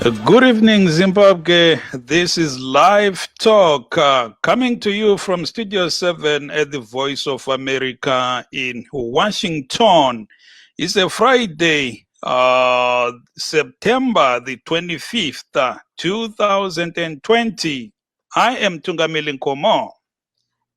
Good evening, Zimbabwe. This is Live Talk coming to you from Studio 7 at the Voice of America in Washington. It's a Friday, September the 25th, 2020. I am Tungamili Nkomo.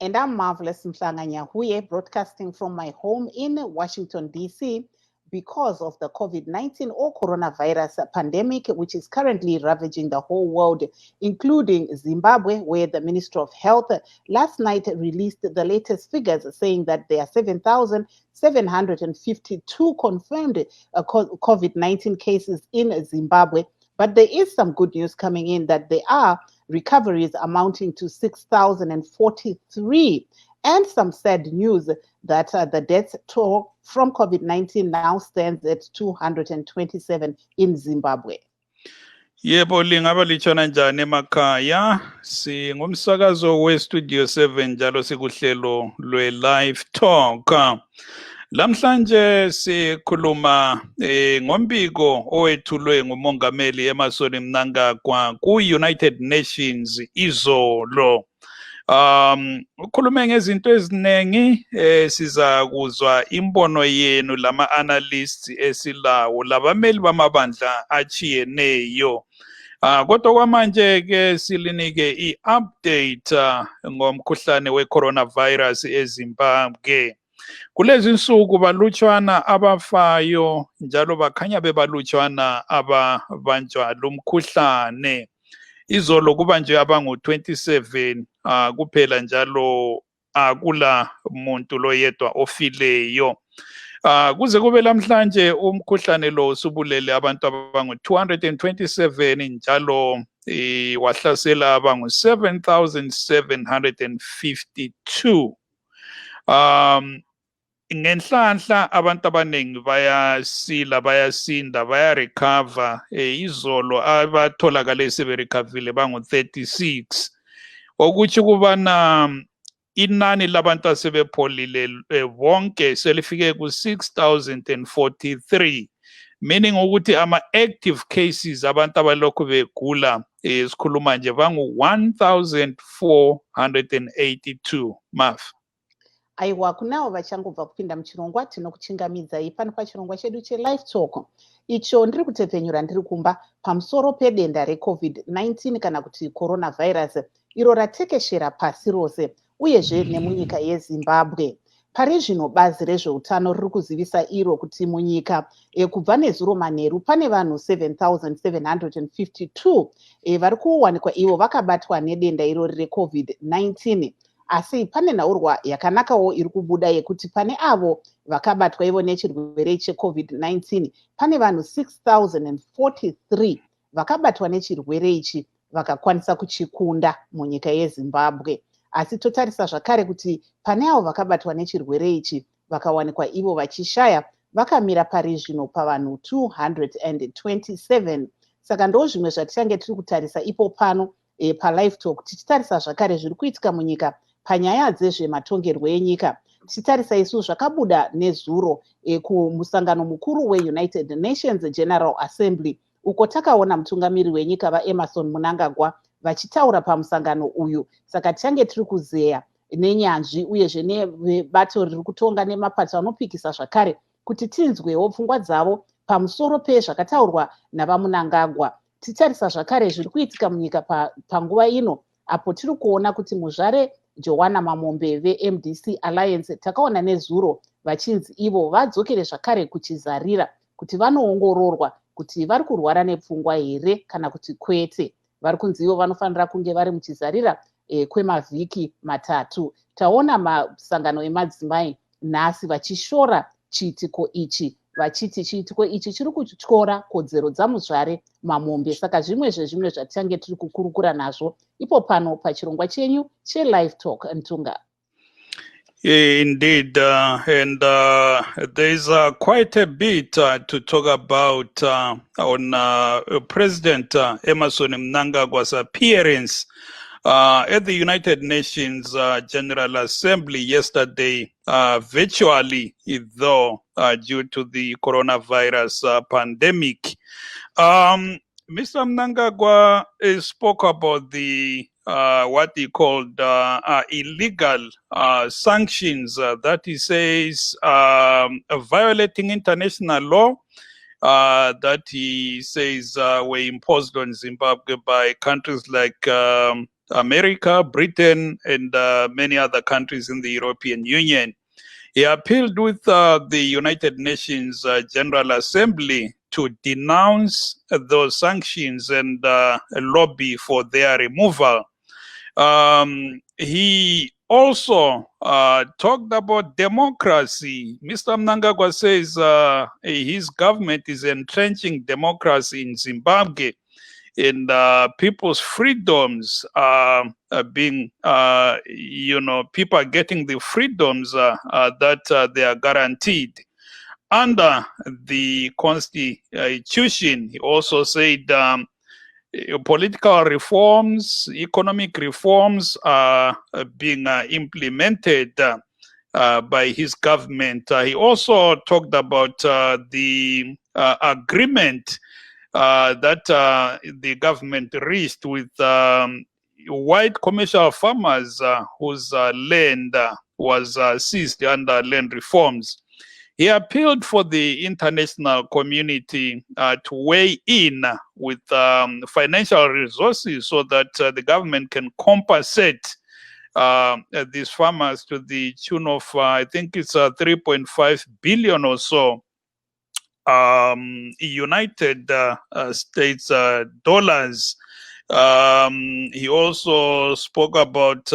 And I'm Marvelous Mhlanga Nyahuye, broadcasting from my home in Washington, D.C., because of the COVID-19 or coronavirus pandemic, which is currently ravaging the whole world, including Zimbabwe, where the Ministry of Health last night released the latest figures saying that there are 7,752 confirmed COVID-19 cases in Zimbabwe. But there is some good news coming in that there are recoveries amounting to 6,043. And some sad news that the death toll from COVID-19 now stands at 227 in Zimbabwe. Yebo lingaba litshona njani emakhaya singumsakazo we-Studio 7 njalo sikuhlelo lwe-Live Talk. Lamhlanje sikhuluma ngombiko owethulwe ngumongameli Emmerson Mnangagwa ku-United Nations izolo. Ukhulume ngezinto eziningi siza kuzwa imbono yenu lama-analysts esilawo labameli bamabandla achiyeneyo. Kodwa kwamanje ke silinike i-update ngomkhuhlane we-coronavirus eZimbabwe. Kulezi nsuku balutshwana abafayo njalo bakhanya bebalutshwana ababanjwa lumkhuhlane. Izolo kubanjwe abangu-27 kuphela njalo akula muntu loyedwa ofileyo. Kuze kube lamhlanje umkhuhlane lo usubulele abantu abangu-227 njalo wahlasela abangu-7,752. Ngenhlanhla abantu abaningi bayasinda bayarecover. Izolo abatholakale seberecovile bangu-36. Okuthi kubana inani labantu asebepholile bonke selifike ku-6,043, meaning ukuthi ama-active cases abantu abalokhu begula sikhuluma nje bangu-1,482 maf. Aiwa kunavo vachangobva kupinda muchirongwa tinokuchingamidzai pano pachirongwa chedu cheLive Talk. Icho ndiri kutepfenyura ndiri kumba pamusoro pedenda reCovid-19 kana kuti coronavirus iro ratekeshera pasi rose uyezve nemunyika yeZimbabwe. Pari zvino bazi rezveutano riri kuzivisa iro kuti munyika kubva nezuro manheru pane vanhu 7,752 vari kuwanikwa ivo vakabatwa nedenda irori reCovid-19. Asi pane nhaurwa yakanakawo iri kubuda yekuti pane avo vakabatwa ivo nechirwere cheCovid-19 pane vanhu 6,043 vakabatwa nechirwere ichi vakakwanisa kuchikunda munyika yeZimbabwe. Asi totarisa zvakare kuti pane avo vakabatwa nechirwere ichi vakawanikwa ivo vachishaya vakamira pari zvino pavanhu 227. Saka ndo zvimwe zvatichange tiri kutarisa ipo pano paLive Talk tichitarisa zvakare zviri kuitika munyika panyaya dzezvematongerwo enyika. Tichitarisa isu zvakabuda nezuro kumusangano mukuru weUnited Nations General Assembly uko takaona mutungamiri wenyika vaEmmerson Mnangagwa vachitaura pamusangano uyu. Saka tichange tiri kuzeya nenyanzvi uyezve nebato riri kutonga nemapato anopikisa zvakare kuti tinzwewo pfungwa dzavo pamusoro pezvakataurwa navaMnangagwa. Tichitarisa zvakare zviri kuitika munyika panguva ino apo tiri kuona kuti muzvare Joanna Mamombe veMDC Alliance takaona nezuro vachinzi ivo vadzokere zvakare kuchizarira kuti vanoongororwa kuti vari kurwara nepfungwa here kana kuti kwete. Vari kunzi ivo vanofanira kunge vari muchizarira kwemavhiki 3. Taona masangano emadzimai nhasi vachishora chiitiko ichi vachiti chiitiko ichi chiri kutyora kodzero dzamuzvare Mamombe. Saka zvimwe zvezvimwe zvatichange tiri kukurukura nazvo ipo pano pachirongwa chenyu cheLive Talk. Ntunga. Indeed, and there's quite a bit to talk about on President Emmerson Mnangagwa's appearance at the United Nations General Assembly yesterday, virtually, though due to the coronavirus pandemic. Mr. Mnangagwa spoke about the what he called illegal sanctions that he says violating international law that he says were imposed on Zimbabwe by countries like America, Britain, and many other countries in the European Union. He appealed with the United Nations General Assembly to denounce those sanctions and lobby for their removal. He also talked about democracy. Mr. Mnangagwa says his government is entrenching democracy in Zimbabwe, and people's freedoms are being, people are getting the freedoms that they are guaranteed under the constitution. He also said political reforms, economic reforms are being implemented by his government. He also talked about the agreement that the government reached with white commercial farmers whose land was seized under land reforms. He appealed for the international community to weigh in with financial resources so that the government can compensate these farmers to the tune of, I think it's 3.5 billion or so United States dollars. He also spoke about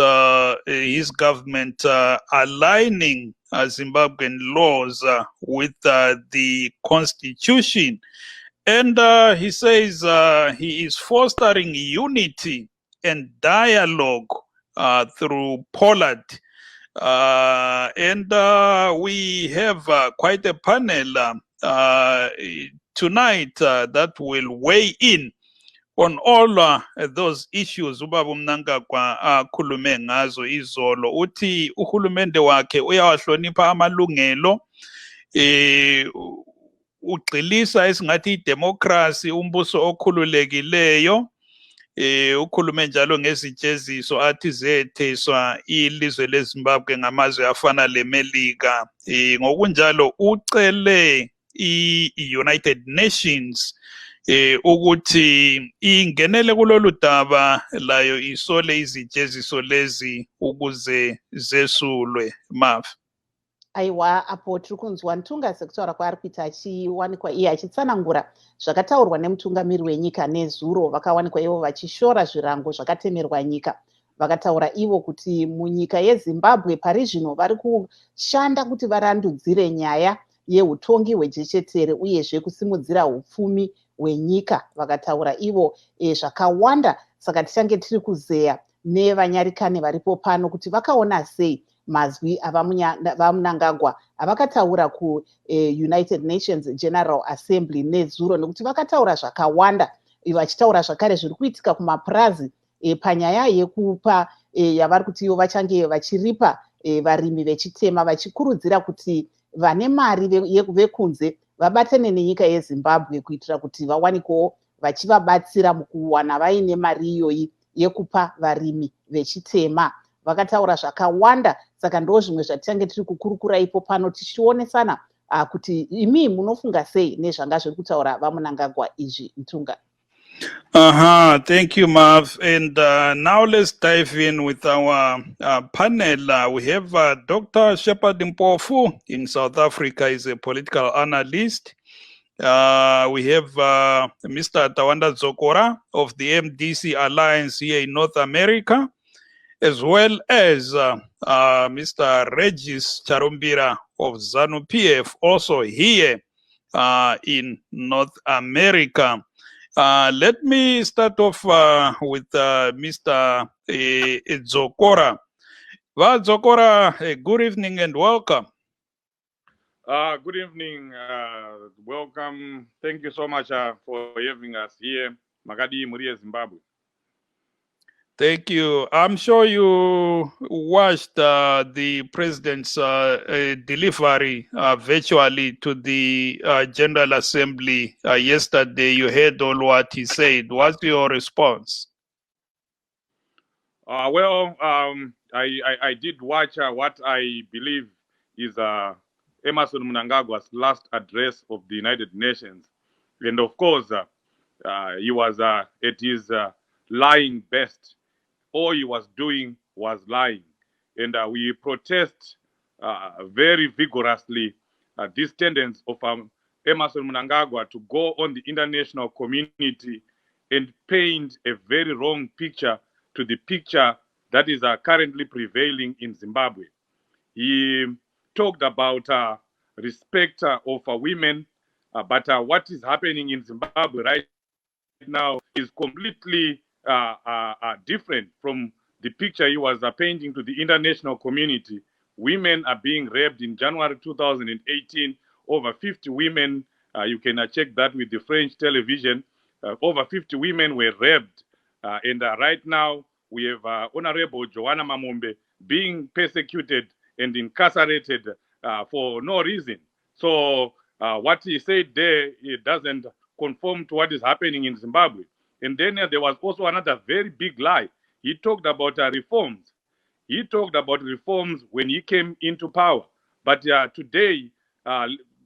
his government aligning Zimbabwean laws with the constitution. And he says he is fostering unity and dialogue through Poland. And we have quite a panel tonight that will weigh in on all those issues ubaba uMnangagwa akhulume ngazo izolo. Uthi uhulumende wakhe uyawahlonipha amalungelo, ugxilisa esingathi idemocracy, umbuso okhululekileyo. Ukhulume njalo ngezijeziso athi zetheswa ilizwe leZimbabwe ngamazwe afana leMelika. Ngokunjalo ucele i-United Nations ukuthi ingenele kulolu daba layo isole izijeziso lezi ukuze zesulwe. Mav. Aiwa, apo tiri kunzwa Ntunga sekutaura kwaari kuita achiwanikwa iye achitsanangura zvakataurwa nemutungamiri wenyika nezuro. Vakawanikwa ivo vachishora zvirango zvakatemerwa nyika. Vakataura ivo kuti munyika yeZimbabwe pari zvino vari kushanda kuti varandudzire nyaya yeutongi hwejechetere uyezve kusimudzira upfumi hwenyika. Vakataura ivo zvakawanda, saka tichange tiri kuzeya nevanyarikane varipo pano kuti vakaona sei mazwi avaMnangagwa avakataura kuUnited Nations General Assembly nezuro, nekuti vakataura zvakawanda, vachitaura zvakare zviri kuitika kumapurazi panyaya yekupa yavari kuti ivo vachange vachiripa varimi vechitema, vachikurudzira kuti vane mari vekunze vabatane nenyika yeZimbabwe kuitira kuti vawanikewo vachivabatsira mukuwana vaine mari iyoyi yekupa varimi vechitema. Vakataura zvakawanda, saka ndo zvimwe zvatichange tiri kukurukura ipo pano tichionesana kuti imi munofunga sei nezvanga zviri kutaura vaMnangagwa izvi. Ntunga. Thank you, Mav. And now let's dive in with our panel. We have Dr. Shepard Mpofu in South Africa. He's a political analyst. We have Mr. Tawanda Zokora of the MDC Alliance here in North America, as well as Mr. Regis Charumbira of ZANU-PF, also here in North America. Let me start off with Mr. Zokora. Well, Zokora, good evening and welcome. Good evening, welcome. Thank you so much for having us here. Magadi Murie, Zimbabwe. Thank you. I'm sure you watched the president's delivery virtually to the General Assembly yesterday. You heard all what he said. What's your response? I did watch what I believe is Emerson Mnangagwa's last address of the United Nations. And of course, he was at his lying best. All he was doing was lying. And we protest very vigorously this tendency of Emerson Mnangagwa to go on the international community and paint a very wrong picture to the picture that is currently prevailing in Zimbabwe. He talked about respect of women, but what is happening in Zimbabwe right now is completely different from the picture he was painting to the international community. Women are being raped in January 2018. Over 50 women, you can check that with the French television. Over 50 women were raped. And right now, we have Honorable Joanna Mamombe being persecuted and incarcerated for no reason. So what he said there, it doesn't conform to what is happening in Zimbabwe. And then there was also another very big lie. He talked about reforms. He talked about reforms when he came into power. But today,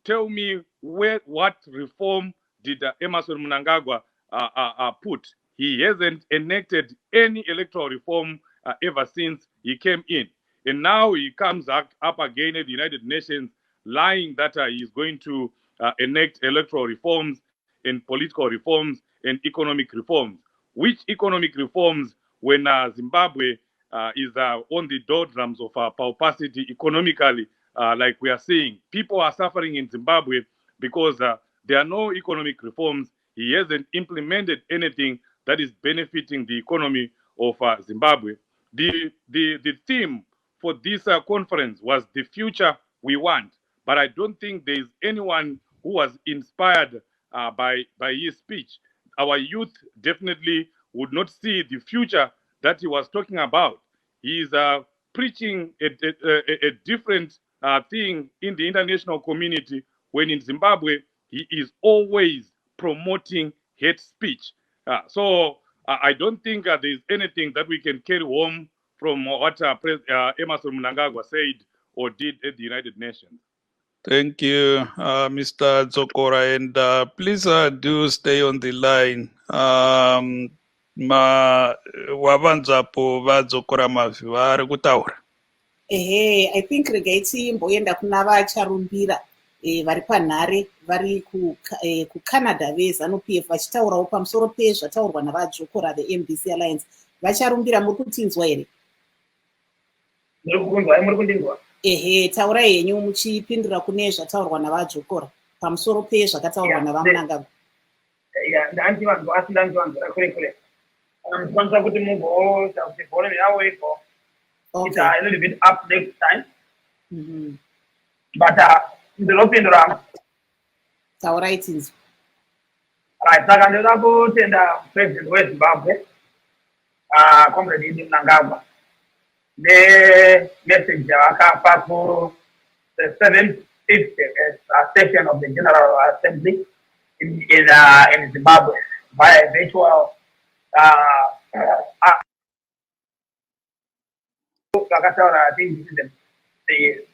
tell me what reform did Emerson Mnangagwa put? He hasn't enacted any electoral reform ever since he came in. And now he comes up again at the United Nations lying that he is going to enact electoral reforms and political reforms and economic reforms. Which economic reforms when Zimbabwe is on the doldrums of pauperity economically, like we are seeing? People are suffering in Zimbabwe because there are no economic reforms. He hasn't implemented anything that is benefiting the economy of Zimbabwe. The theme for this conference was the future we want, but I don't think there is anyone who was inspired by his speech. Our youth definitely would not see the future that he was talking about. He is preaching a different thing in the international community, when in Zimbabwe he is always promoting hate speech. So I don't think there is anything that we can carry home from what Emerson Mnangagwa said or did at the United Nations. Thank you, Mr. Zokora, and please do stay on the line. Wavanzapo vadzokora mavi vari kutaura. I think regai timboenda kuna vacharumbira vari panhare vari kucanada veZANU-PF vachitaurawo pamusoro pezvataurwa navadzokora veMDC Alliance. Vacharumbira, muri kutinzwa here? Muri kundinzwa? Taurai henyu muchipindura kune zvataurwa navadzokora pamusoro pezvakataurwa navaMnangagwa. Ndandivanzwa asi ndandivanzwa kure kure. Ndikwanisa kuti mumboita kuti volume yawo iko. It's a little bit up next time. But ndinopindura. Taurai tinzwa. Right, saka ndoda kutenda president weZimbabwe comrade Mnangagwa message yakapa ku the 7th session of the General Assembly in Zimbabwe via virtual I think this is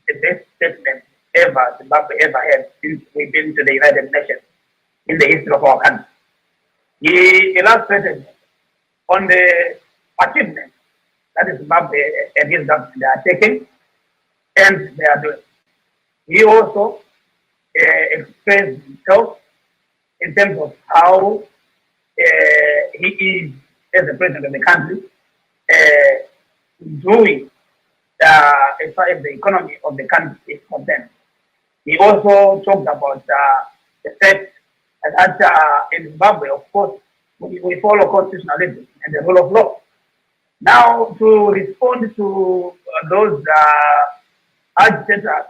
the best statement ever Zimbabwe ever had since we've been to the United Nations in the history of our country. He illustrated on the achievements that is Zimbabwe and his government they are taking and they are doing. He also expressed himself in terms of how he is, as the president of the country, doing as far as the economy of the country is concerned. He also talked about the fact that in Zimbabwe, of course, we follow constitutionalism and the rule of law. Now, to respond to those agitators,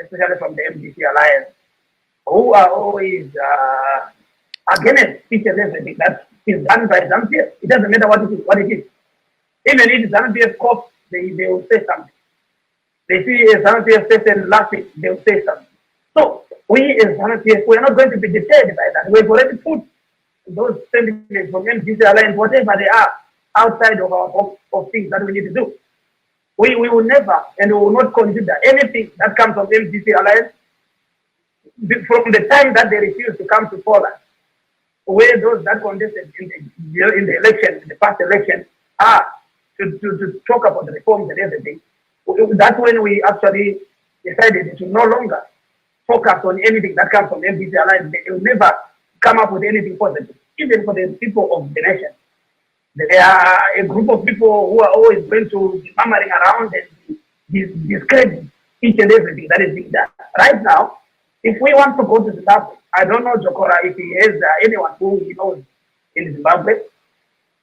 especially from the MDC Alliance, who are always against speech and everything that is done by some people. It doesn't matter what it is. Even if ZANU-PF cough, they will say something. They see a ZANU-PF person laughing, they will say something. So we as ZANU-PF, we are not going to be deterred by that. We've already put those sentiments from MDC Alliance, whatever they are, outside of our of things that we need to do. We will never and we will not consider anything that comes from MDC Alliance from the time that they refuse to come to Poland, where those that contested in the election, in the past election, are to talk about the reforms and everything. That's when we actually decided to no longer focus on anything that comes from MDC Alliance. They will never come up with anything positive, even for the people of the nation. There are a group of people who are always going to be murmuring around and discredit each and everything that is being done. Right now, if we want to go to Zimbabwe, I don't know Jokora if he has anyone who he knows in Zimbabwe.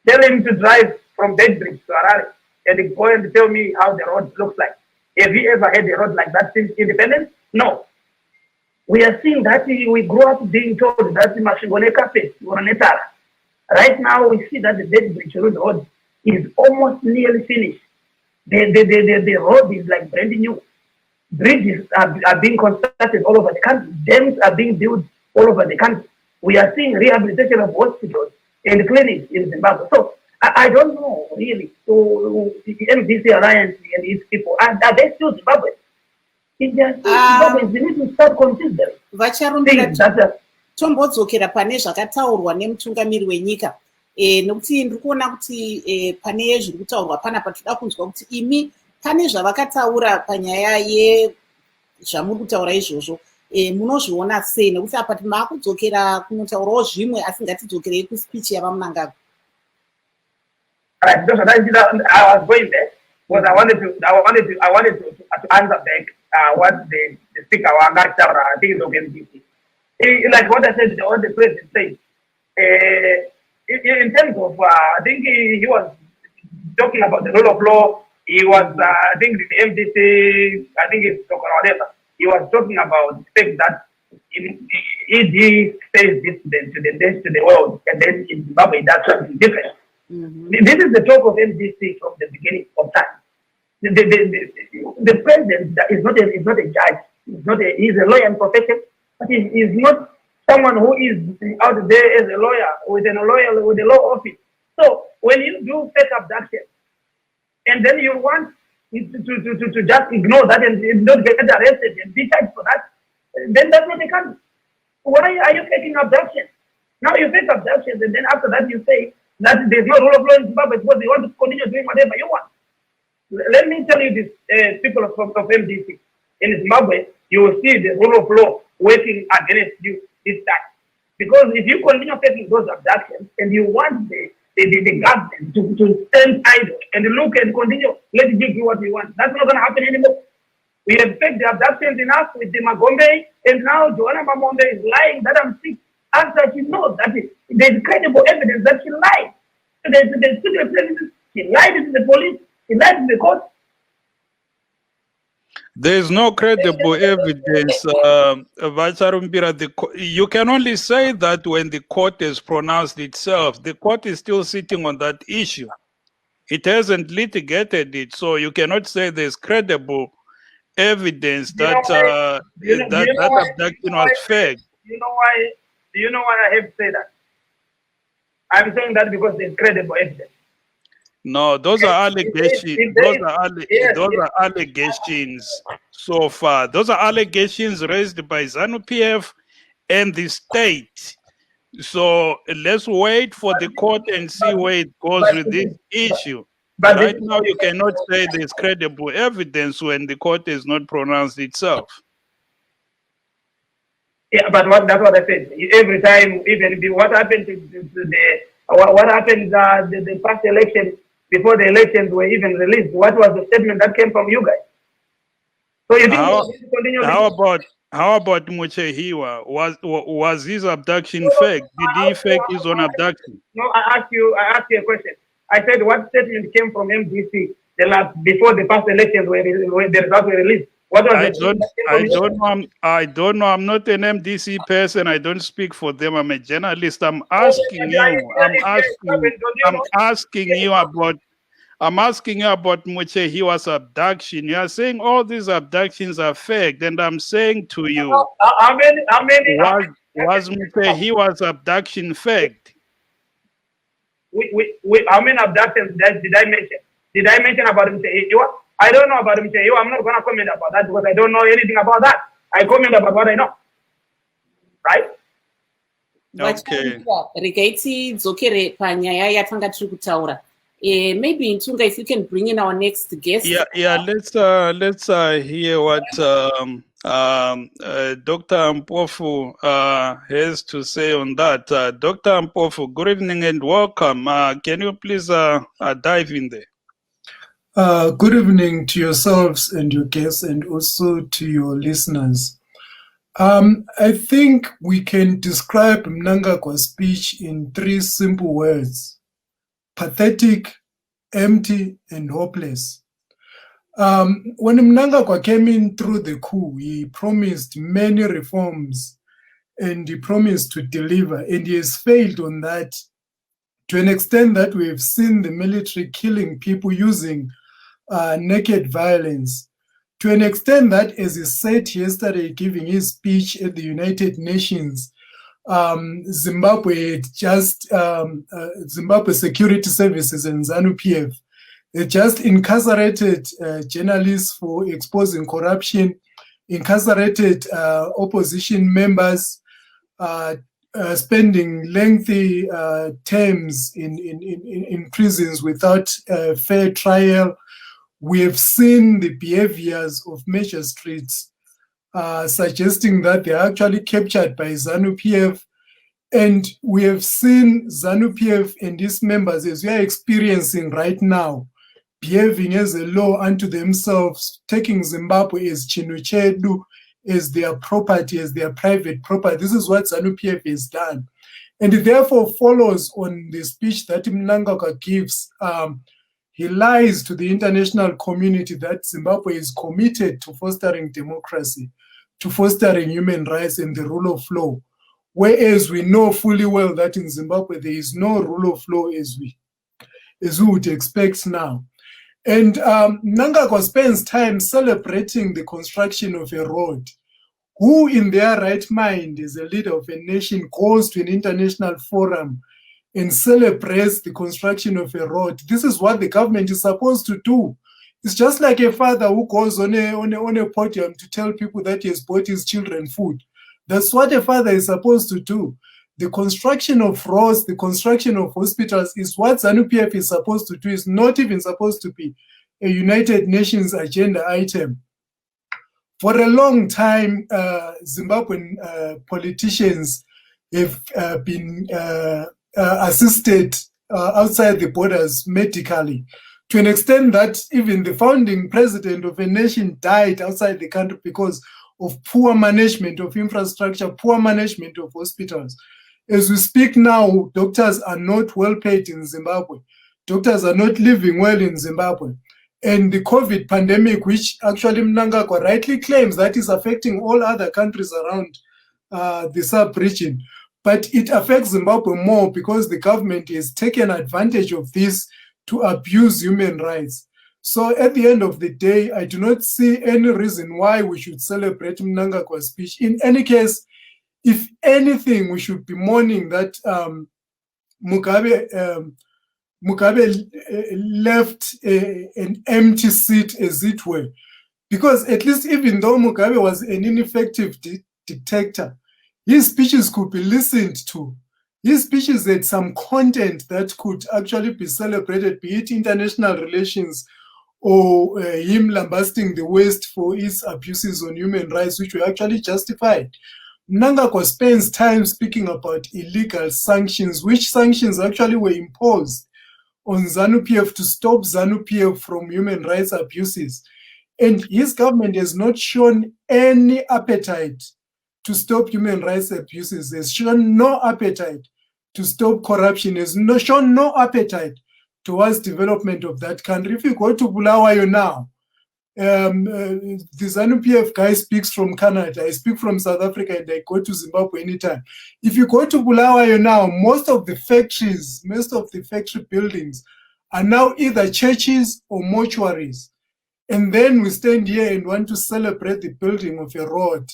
Tell him to drive from Bedbridge to Harare and go and tell me how the road looks like. Have you ever had a road like that since independence? No. We are seeing that we grew up being told that Mashingone Cafe or Netara. Right now, we see that the Bedbridge road is almost nearly finished. The road is like brand new. Bridges are being constructed all over the country. Dams are being built all over the country. We are seeing rehabilitation of hospitals and clinics in Zimbabwe. So I don't know really. So the MDC Alliance and its people, are they still Zimbabwe? If they are still Zimbabwe, they need to start considering. Tombodzokera pane zvakataurwa nemutungamiri wenyika nokuti ndiri kuona kuti pane zviri kutaurwa panapa toda kunzwa kuti imi pane zvavakataura panyaya yezvamuri kutaura izvozvo munozviona sei nekuti apa maakudzokera kunotaurawo zvimwe asi ngatidzokerei kuspeech yavamunangagwa. I was going there because I wanted to answer back what the speaker Wangataura, I think it's okay. Like what I said, what the president said, in terms of, I think he was talking about the rule of law. He was, I think the MDC, I think it's talking whatever. He was talking about the fact that ED says this to the world, and then in Zimbabwe that's something different. This is the talk of MDC from the beginning of time. The president is not a judge. He's a lawyer in profession. But he is not someone who is out there as a lawyer with a law office. So when you do fake abduction, and then you want to just ignore that and not get arrested and be charged for that, then that's not the country. Why are you faking abduction? Now you fake abductions, and then after that you say that there's no rule of law in Zimbabwe because they want to continue doing whatever you want. Let me tell you this, people of MDC. In Zimbabwe, you will see the rule of law working against you this time. Because if you continue taking those abductions and you want the government to stand idle and look and continue, let it give you what you want, that's not going to happen anymore. We have faked the abductions enough with the Magombe, and now Joanna Mamonde is lying that I'm sick after she knows that there's credible evidence that she lied. So there's secret evidence. She lied to the police, she lied to the court. There is no credible evidence, Vacharumbira. You can only say that when the court has pronounced itself. The court is still sitting on that issue. It hasn't litigated it, so you cannot say there's credible evidence that that abduction was fake. Do you know why I have to say that? I'm saying that because there's credible evidence. No, those are allegations. Those are allegations so far. Those are allegations raised by ZANU-PF and the state. So let's wait for the court and see where it goes with this issue. But right now, you cannot say there's credible evidence when the court has not pronounced itself. Yeah, but that's what I said. Every time, even what happened what happened the past election. Before the elections were even released, what was the statement that came from you guys? So you think how about Muchehiwa? Was his abduction fake? Did he fake his own abduction? No, I asked you a question. I said what statement came from MDC before the past elections when the results were released? What was I don't know. I'm not an MDC person. I don't speak for them. I'm a journalist. I'm asking you. I'm asking you I'm asking you about Muchehiwa's abduction. You are saying all these abductions are fake, and I'm saying to you, How many, was Muchehiwa's abduction faked? how many abductions did I mention? Did I mention about Mr. Iwa? I don't know about Mr. Iwa. I'm not going to comment about that because I don't know anything about that. I comment about what I know. Right? Okay. Regaiti dzokere panyaya yatanga tiri kutaura. Maybe Ntunga, if you can bring in our next guest. Yeah. Let's hear what Dr. Ampofu has to say on that. Dr. Ampofu, good evening and welcome. Can you please dive in there? Good evening to yourselves and your guests, and also to your listeners. I think we can describe Mnangagwa's speech in 3 simple words: pathetic, empty, and hopeless. When Mnangagwa came in through the coup, he promised many reforms and he promised to deliver, and he has failed on that to an extent that we have seen the military killing people using naked violence, to an extent that, as he said yesterday giving his speech at the United Nations, Zimbabwe Security Services and ZANU-PF, they just incarcerated journalists for exposing corruption, incarcerated opposition members, spending lengthy terms in prisons without fair trial. We have seen the behaviors of magistrates suggesting that they are actually captured by ZANU-PF. And we have seen ZANU-PF and its members, as we are experiencing right now, behaving as a law unto themselves, taking Zimbabwe as Chinuchedu, as their property, as their private property. This is what ZANU-PF has done. And it therefore follows on the speech that Mnangagwa gives. He lies to the international community that Zimbabwe is committed to fostering democracy, to fostering human rights and the rule of law. Whereas we know fully well that in Zimbabwe there is no rule of law as we would expect now. And Mnangagwa spends time celebrating the construction of a road. Who in their right mind, as a leader of a nation, goes to an international forum and celebrates the construction of a road? This is what the government is supposed to do. It's just like a father who goes on a podium to tell people that he has bought his children food. That's what a father is supposed to do. The construction of roads, the construction of hospitals is what ZANU-PF is supposed to do. It's not even supposed to be a United Nations agenda item. For a long time, Zimbabwean politicians have been assisted outside the borders medically, to an extent that even the founding president of a nation died outside the country because of poor management of infrastructure, poor management of hospitals. As we speak now, doctors are not well paid in Zimbabwe. Doctors are not living well in Zimbabwe. And the COVID pandemic, which actually Mnangagwa rightly claims that is affecting all other countries around the sub-region, but it affects Zimbabwe more because the government has taken advantage of this to abuse human rights. So at the end of the day, I do not see any reason why we should celebrate Mnangagwa's speech. In any case, if anything, we should be mourning that Mugabe left an empty seat, as it were. Because at least even though Mugabe was an ineffective dictator, his speeches could be listened to. His speeches had some content that could actually be celebrated, be it international relations or him lambasting the West for its abuses on human rights, which were actually justified. Mnangagwa spends time speaking about illegal sanctions, which sanctions actually were imposed on ZANU-PF to stop ZANU-PF from human rights abuses. And his government has not shown any appetite to stop human rights abuses, has shown no appetite to stop corruption, has shown no appetite towards development of that country. If you go to Bulawayo now, the ZANU-PF guy speaks from Canada, I speak from South Africa, and I go to Zimbabwe anytime. If you go to Bulawayo now, most of the factory buildings are now either churches or mortuaries. And then we stand here and want to celebrate the building of a road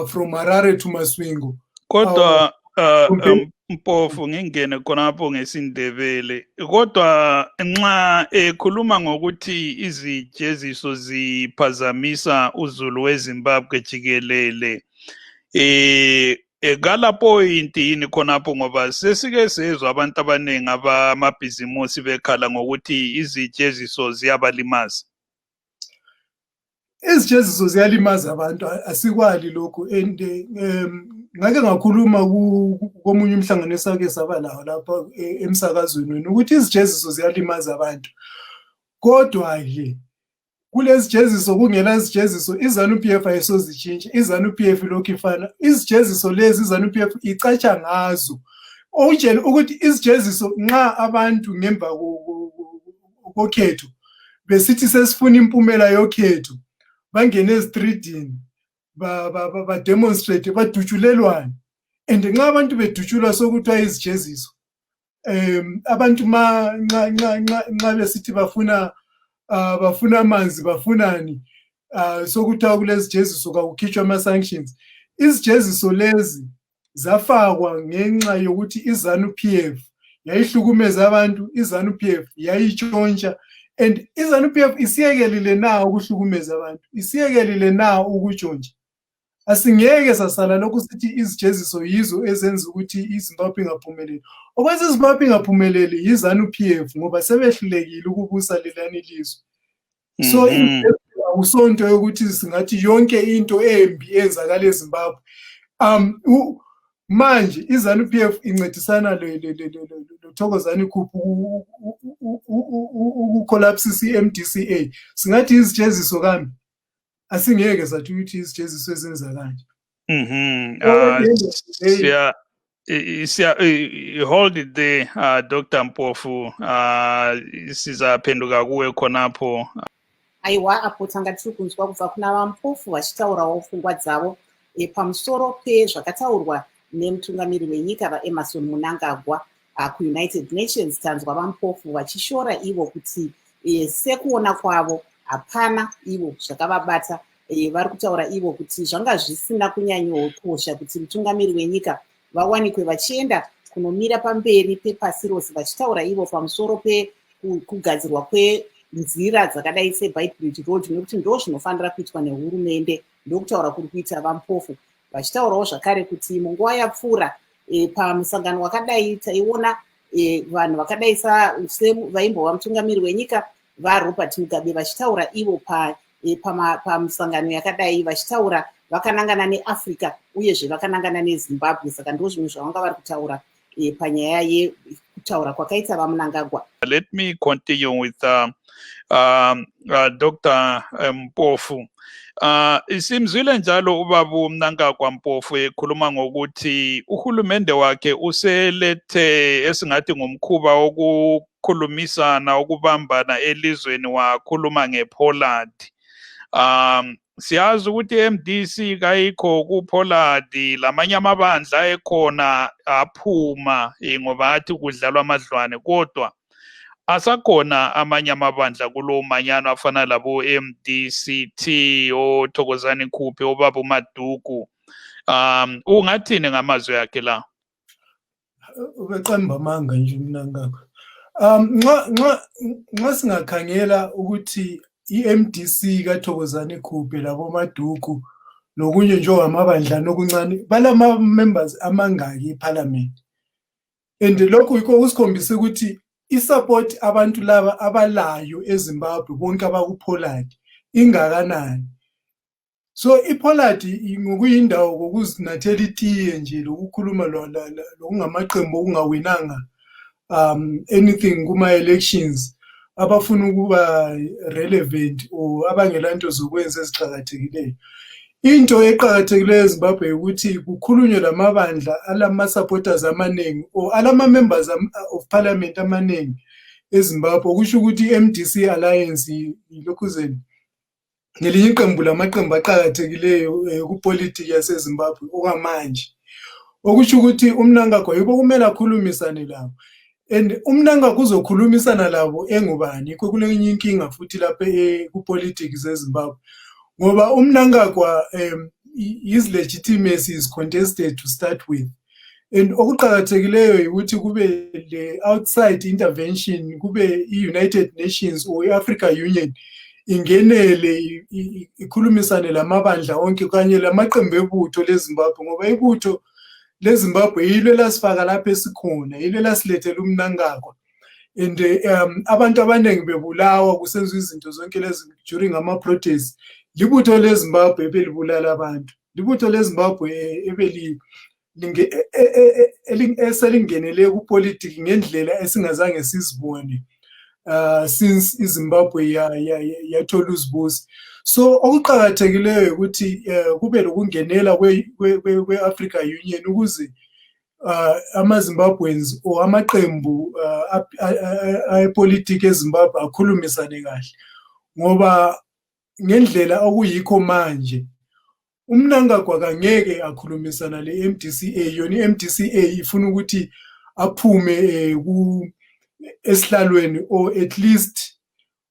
from Harare to Masvingo. Kodwa Okay. Mpofu ngingene khonapho ngesindebele kodwa nxa ekhuluma ngokuthi izijeziso ziphazamisa uzulu weZimbabwe jikelele ekala point yini khonapho ngoba sesike sezwe abantu abaningi abamabhizimusi bekhala ngokuthi izijeziso ziyabalimaza. Izijeziso ziyalimaza abantu asikwali lokho and ngake ngakhuluma komunye umhlangano esake saba lawo lapha emsakazweni ukuthi izijeziso ziyalimaza abantu kodwa ke kulezi jeziso kungela izijeziso iZANU-PF ayisozitshintsha iZANU-PF lokhu ifana izijeziso lezi iZANU-PF icatsha ngazo okutshela ukuthi izijeziso nxa abantu ngemva kokhetho besithi sesifuna impumela yokhetho bangene ezitreetini ba demonstrate badutshulelwane and nxa abantu bedutshulwa sokuthiwa izijeziso abantu nxa besithi bafuna amanzi bafunani sokuthiwa kulezi jeziso kakukhitshwa ama-sanctions izijeziso lezi zafakwa ngenxa yokuthi iZANU-PF yayihlukumeza abantu iZANU-PF yayitshontsha and iZANU-PF isiyekelile na ukuhlukumeza abantu isiyekelile na ukutshontsha asingeke sasala lokhu sithi izijeziso yizo ezenza ukuthi iZimbabwe ingaphumeleli okwenza iZimbabwe ingaphumeleli yiZANU-PF ngoba sebehlulekile ukubusa lelani ilizwe so usonto yokuthi singathi yonke into embi eyenzakala eZimbabwe manje iZANU-PF incedisana loThokozani Khuphu ukucollapse iMDCA singathi izijeziso kambi asingeke sathi ukuthi izijeziso ezenza kanje hold it there Dr. Mpofu sizaphenduka kuwe khonapho. Aiwa apo tanga tiri kunzwa kubva kuna vaMpofu vachitaurawo pfungwa dzavo pamusoro pezvakataurwa nemutungamiri wenyika vaEmmerson Mnangagwa kuUnited Nations. Tanzwa vaMpofu vachishora ivo kuti sekuona kwavo hapana ivo zvakavabata. Vari kutaura ivo kuti zvanga zvisina kunyanyokosha kuti mutungamiri wenyika vawanikwe vachienda kunomira pamberi pepasi rose vachitaura ivo pamusoro pekugadzirwa kwenzira dzakadai seBite Bridge Road nekuti ndo zvinofanira kuitwa nehurumende. Ndokutaura kuri kuita vaMpofu vachitaurawo zvakare kuti munguva yapfuura pamusangano wakadai taiona vanhu vakadai vaimbova mutungamiri wenyika vaRobert Mugabe vachitaura ivo pamusangano yakadai vachitaura vakanangana neAfrica uyezve vakanangana neZimbabwe. Saka ndo zvimwe zvavanga vari kutaura panyaya yekutaura kwakaita vaMnangagwa. Let me continue with Dr. Mpofu. Isimzwile njalo ubaba Mnangagwa Mpofu ekhuluma ngokuthi uhulumende wakhe uselethe esingathi ngomkhuba wokukhulumisana ukubambana elizweni wakhuluma ngePoland. Siyazi ukuthi MDC kayikho kuPoland lamanye amabandla ekhona aphuma ngoba athi kudlalwa amadlwane kodwa asakhona amanye amabandla kulo manyano afana labo MDCT oThokozani Khuphe obaba uMaduku. Ungathini ngamazwi yakhe la? Ubeqamba amanga nje Mnangagwa. Nxa singakhangela ukuthi iMDC kaThokozani Khuphe labo Maduku nokunye njengamabandla nokuncane balama members amangaki eParliament and lokhu yikho usikhombisa ukuthi isupport abantu laba abalayo eZimbabwe bonke abakuPoland ingakanani. So iPoland ngokuyindawo kokuzinathela itiye nje lokukhuluma lokungamaqembu okungawinanga anything kuma elections abafuna ukuba relevant or abangelanto zokwenza eziqhakathekileyo. Into eqhakathekileyo eZimbabwe ukuthi kukhulunywe lamabandla alama supporters amaningi or alama members of parliament amaningi eZimbabwe okusho ukuthi iMDC alliance ilokhuzeni ngelinye iqembu lamaqembu aqhakathekileyo kupolitiki yaseZimbabwe okwamanje okusho ukuthi uMnangagwa yibo kumele akhulumisane lawo and umnanga kuzokhulumisana labo engubani ikho kulenye inkinga futhi lapha ku-politics eZimbabwe ngoba umnangagwa his legitimacy is contested to start with. And okuqakathekileyo ukuthi kube le outside intervention kube i-United Nations or i-Africa Union ingenele ikhulumisane lamabandla onke kanye lamaqembu ebutho leZimbabwe ngoba ibutho leZimbabwe yilo elasifaka lapha esikhona yilo elasilethela umnangagwa and abantu abaningi bebulawa kusenziwa izinto zonke lezi during ama-protests libutho leZimbabwe ebelibulala abantu libutho leZimbabwe eselingenele kupolitiki ngendlela esingazange sizibone since iZimbabwe yathola uzibusi. So okuqakathekileyo ukuthi kube lokungenela kwe-Africa Union ukuze ama-Zimbabweans or amaqembu apolitiki eZimbabwe akhulumisane kahle ngoba ngendlela okuyikho manje umnangagwa kangeke akhulumisana le-MDCA yona i-MDCA ifuna ukuthi aphume esihlalweni or at least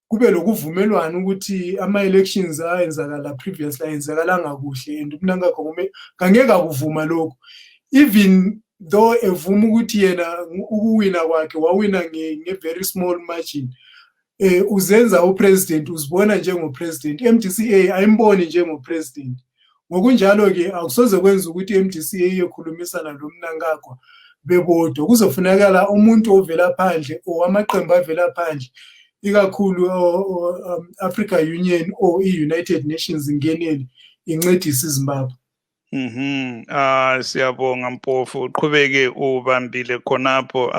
kube lokuvumelwana ukuthi ama-elections ayenzakala previously ayenzakalanga kuhle and umnangagwa kangeke akuvuma lokho even though evuma ukuthi yena ukuwina kwakhe wawina nge-very small margin uzenza upresident uzibona njengopresident i-MDCA ayimboni njengopresident ngokunjalo-ke akusoze kwenza ukuthi i-MDCA iyokhulumisana lomnangagwa bebodwa kuzofunakala umuntu ovela phandle or amaqembu avela phandle ikakhulu Africa Union or i-United Nations ingenele incedise iZimbabwe. Siyabonga Mpofu uqhubeke ubambile khonapho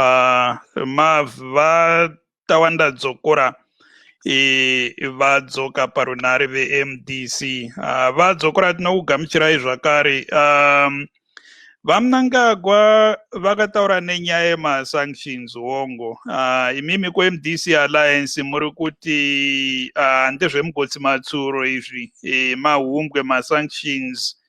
vatawanda dzokora vadzoka parunare ve-MDC vadzokora tinokugamuchirai zvakare vamnangagwa vakataura nenyaya yemasanctions wongo imimi ku-MDC Alliance muri kuti ndezvemugotsi matsuro izvi mahumbwe masanctions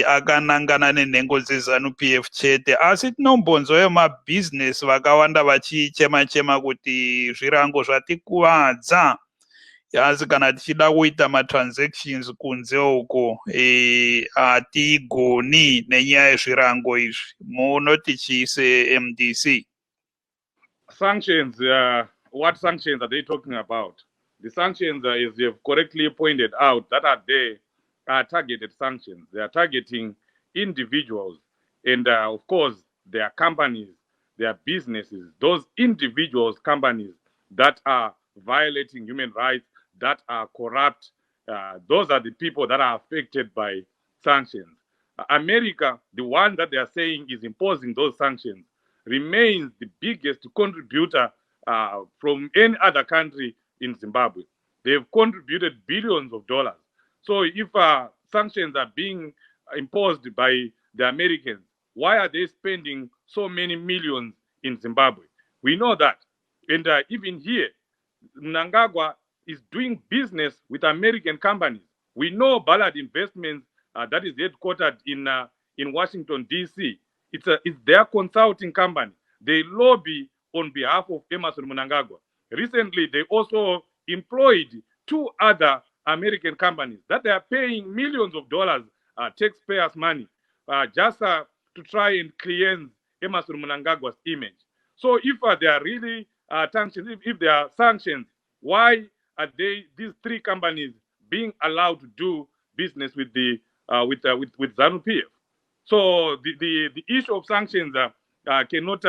akanangana nenhengo dzeZANU-PF chete asi tinombonzwa yemabhizinesi vakawanda vachichema-chema kuti zvirango zvatikuvadza asi kana tichida kuita matransactions kunze uko hatigoni nenyaya yezvirango izvi munoti chii se-MDC? Sanctions, what sanctions are they talking about? The sanctions, as you have correctly pointed out, that are there are targeted sanctions. They are targeting individuals and, of course, their companies, their businesses, those individuals, companies that are violating human rights, that are corrupt. Those are the people that are affected by sanctions. America, the one that they are saying is imposing those sanctions, remains the biggest contributor from any other country in Zimbabwe. They've contributed billions of dollars. So if sanctions are being imposed by the Americans, why are they spending so many millions in Zimbabwe? We know that. And even here, Mnangagwa is doing business with American companies. We know Ballard Investments, that is headquartered in Washington, D.C. It's their consulting company. They lobby on behalf of Emmerson Mnangagwa. Recently, they also employed 2 other American companies that they are paying millions of dollars, taxpayers' money, just to try and cleanse Emmerson Mnangagwa's image. So if they are really sanctions, if they are sanctions, why are these 3 companies being allowed to do business with the with ZANU-PF? So the issue of sanctions cannot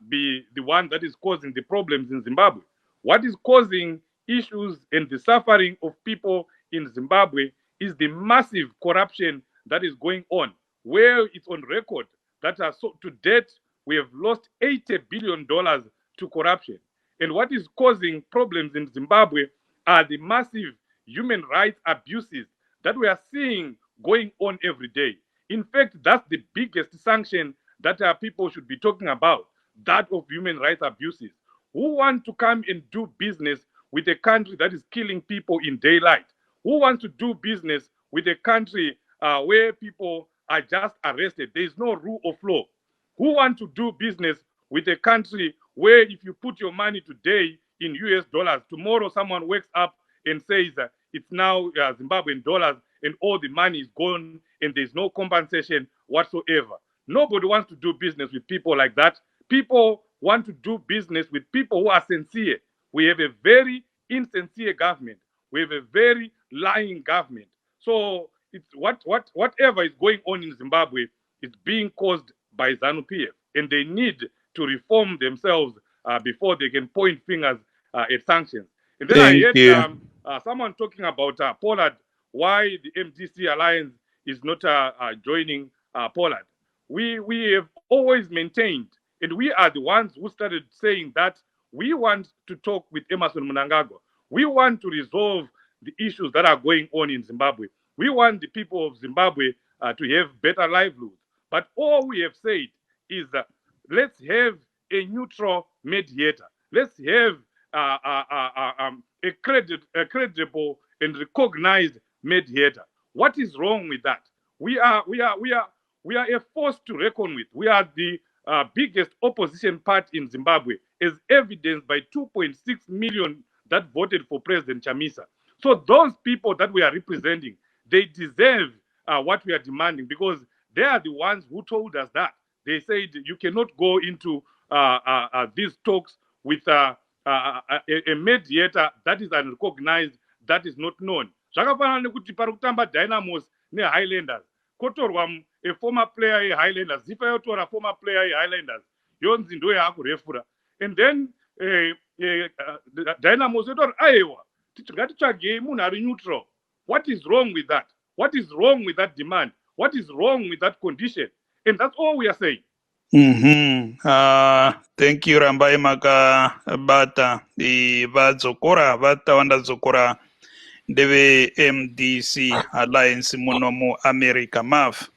be the one that is causing the problems in Zimbabwe. What is causing issues and the suffering of people in Zimbabwe is the massive corruption that is going on, where it's on record that to date we have lost $80 billion to corruption. And what is causing problems in Zimbabwe are the massive human rights abuses that we are seeing going on every day. In fact, that's the biggest sanction that people should be talking about, that of human rights abuses. Who want to come and do business with a country that is killing people in daylight? Who wants to do business with a country where people are just arrested? There is no rule of law. Who want to do business with a country where if you put your money today in US dollars, tomorrow someone wakes up and says it's now Zimbabwean dollars and all the money is gone and there's no compensation whatsoever. Nobody wants to do business with people like that. People want to do business with people who are sincere. We have a very insincere government. We have a very lying government. So it's whatever is going on in Zimbabwe is being caused by ZANU-PF, and they need to reform themselves before they can point fingers at sanctions. And then Thank I heard you. someone talking about Poland, why the MDC alliance is not joining Poland. We have always maintained, and we are the ones who started saying that we want to talk with Emerson Mnangagwa. We want to resolve the issues that are going on in Zimbabwe. We want the people of Zimbabwe to have better livelihoods. But all we have said is let's have a neutral mediator. Let's have a credible and recognized mediator. What is wrong with that? We are a force to reckon with. We are the biggest opposition party in Zimbabwe, as evidenced by 2.6 million that voted for President Chamisa. So those people that we are representing, they deserve what we are demanding, because they are the ones who told us that. They said you cannot go into these talks with a mediator that is unrecognized, that is not known. Zvakafanana nekuti pari kutamba Dynamos neHighlanders, kotorwa a former player yeHighlanders, zipa yotora former player yeHighlanders, yonzi ndo yaakurefura. And then Dynamos yotori aiwa, ngatitsvagei munhu ari neutral. What is wrong with that? What is wrong with that demand? What is wrong with that condition? And that's all we are saying. Thank you Rambai Makabata. Vadzokora vatawanda dzokora ndeve MDC Alliance muno muAmerica. Mav.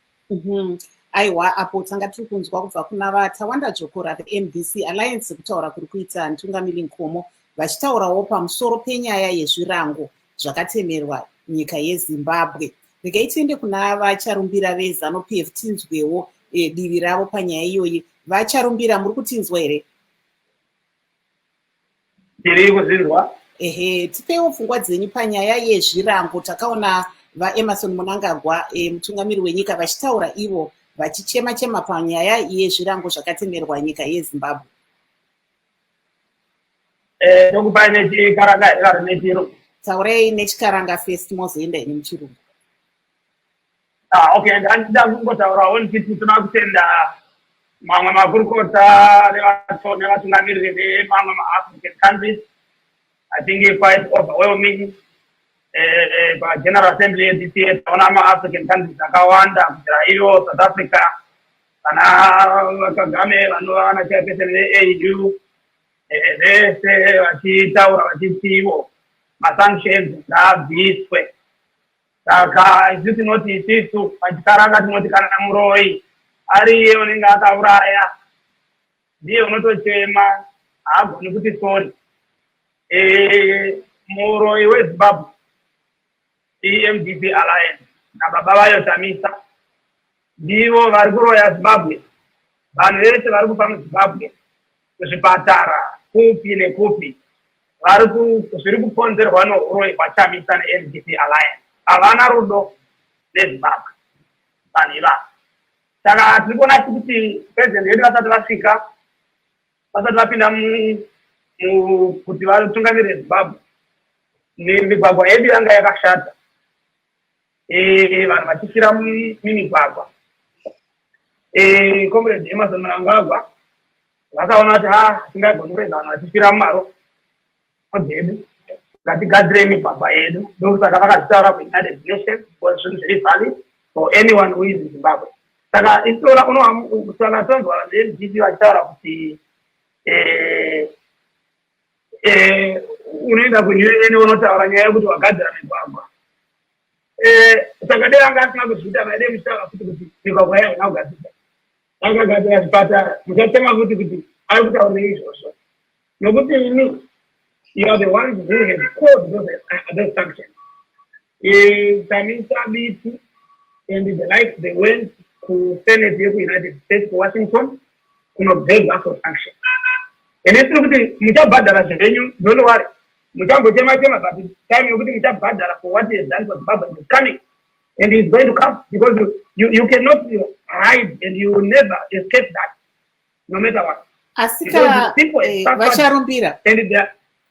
Aiwa, apo tanga tiri kunzwa kubva kuna vatawanda dzokora veMDC Alliance kutaura kuri kuita Ntungamiri Nkomo vachitaurawo pamusoro penyaya yezvirango zvakatemerwa nyika yeZimbabwe. Regai tiende kuna vacharumbira veZANU-PF tinzwewo divi ravo panyaya iyoyi. Vacharumbira, muri kutinzwa here? Tiri kuzinzwa. Tipewo pfungwa dzenyu panyaya yezvirango. Takaona vaEmerson Mnangagwa mutungamiri wenyika vachitaura ivo vachichema-chema panyaya yezvirango zvakatemerwa nyika yeZimbabwe. Tokupai nechikaranga nechiro. Taurai nechikaranga first mozoenda ine muchirungu. Okay, ndandida kungotaurawo nditi tinoda kutenda mamwe makurukota nevatungamiriri vemamwe maAfrican countries. I think quite overwhelming. General Assembly yeDC taona maAfrican countries akawanda kubvira iyo South Africa, kana Kagame vana chairperson veAU, vese vachitaura vachiti ivo masanctions ngaabviswe. Saka isi tinoti isisu pachikaranga tinoti kana Muroi ariye unenge akauraya ndiye unotochema, haagoni kuti sorry. Muroi weZimbabwe MDC Alliance nababa vayo Chamisa ndivo vari kuroya Zimbabwe. Vanhu vese vari kupa muZimbabwe kuzvipatara kupi nekupi zviri kukonzerwa nouroyi hwaChamisa neMDC Alliance. Havana rudo neZimbabwe vanhu ivavo. Saka tiri kuona kuti president vedu vasati vasvika, vasati vapinda kuti vatungamirire Zimbabwe, migwagwa yedu yanga yakashata, vanhu vachifira mimigwagwa. Comrade Emerson Mnangagwa vakaona kuti hatingagoni kurega vanhu vachifira mumaro dzedu, ngatigadzire migwagwa yedu. Ndokusaka vakazvitaura kuUnited Nations because zvinhu zviri valid for anyone who is in Zimbabwe. Saka itola kusana tonzwa veMDC vachitaura kuti unoenda kuUN unotaura nyaya yekuti wagadzira migwagwa. Saka dai anga asina kuzviita vaide muchitaura kuti migwagwa yayo haina kugadzirwa. Akagadzira zvipatara, musatema kuti ari kutaurirei izvozvo. Nokuti imi you are the ones who have caused those sanctions. Chamisa, BT, and the like, they went to Senate here in the United States, Washington, kunobhegwa for sanction. And it's looking muchabhadhara zvenyu, don't worry. Muchangotema-tema, but it's time yokuti muchabhadhara for what he has done for Zimbabwe is coming. And it's going to come because you cannot hide and you will never escape that, no matter what. Asika vacharumbira